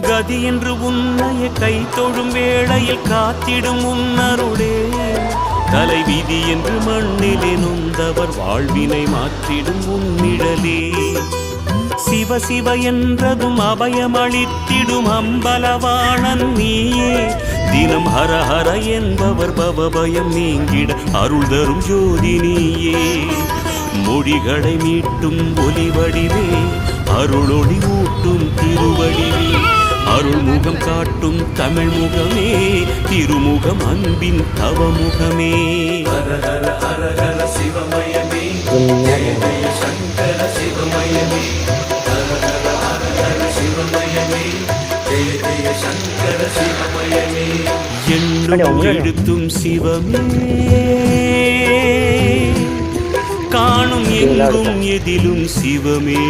கதி என்று உன்னைய கை தொழும் வேளையில் காத்திடும் உன்னருளே தலைவிதி என்று மண்ணிலே நொந்தவர் வாழ்வினை மாற்றிடும் உன்னிழலே சிவ சிவ என்றதும் அபயமளித்திடும் அம்பலவாணன் நீயே தினம் ஹர ஹர என்பவர் பவபயம் நீங்கிட அருள் தரும் ஜோதி நீயே மொழிகளை மீட்டும் ஒலிவடிவே அருளொளி ஊட்டும் திருவடிவே அருள்முகம் காட்டும் தமிழ் முகமே திருமுகம் அன்பின் தவமுகமே ஹர ஹர ஹர ஹர சிவமயமே ஜெய ஜெய சங்கர சிவமயமே ஹர ஹர ஹர ஹர சிவமயமே ஜெய ஜெய சங்கர சிவமயமே எண்ணும் எழுத்தும் சிவமே காணும் எங்கும் எதிலும் சிவமே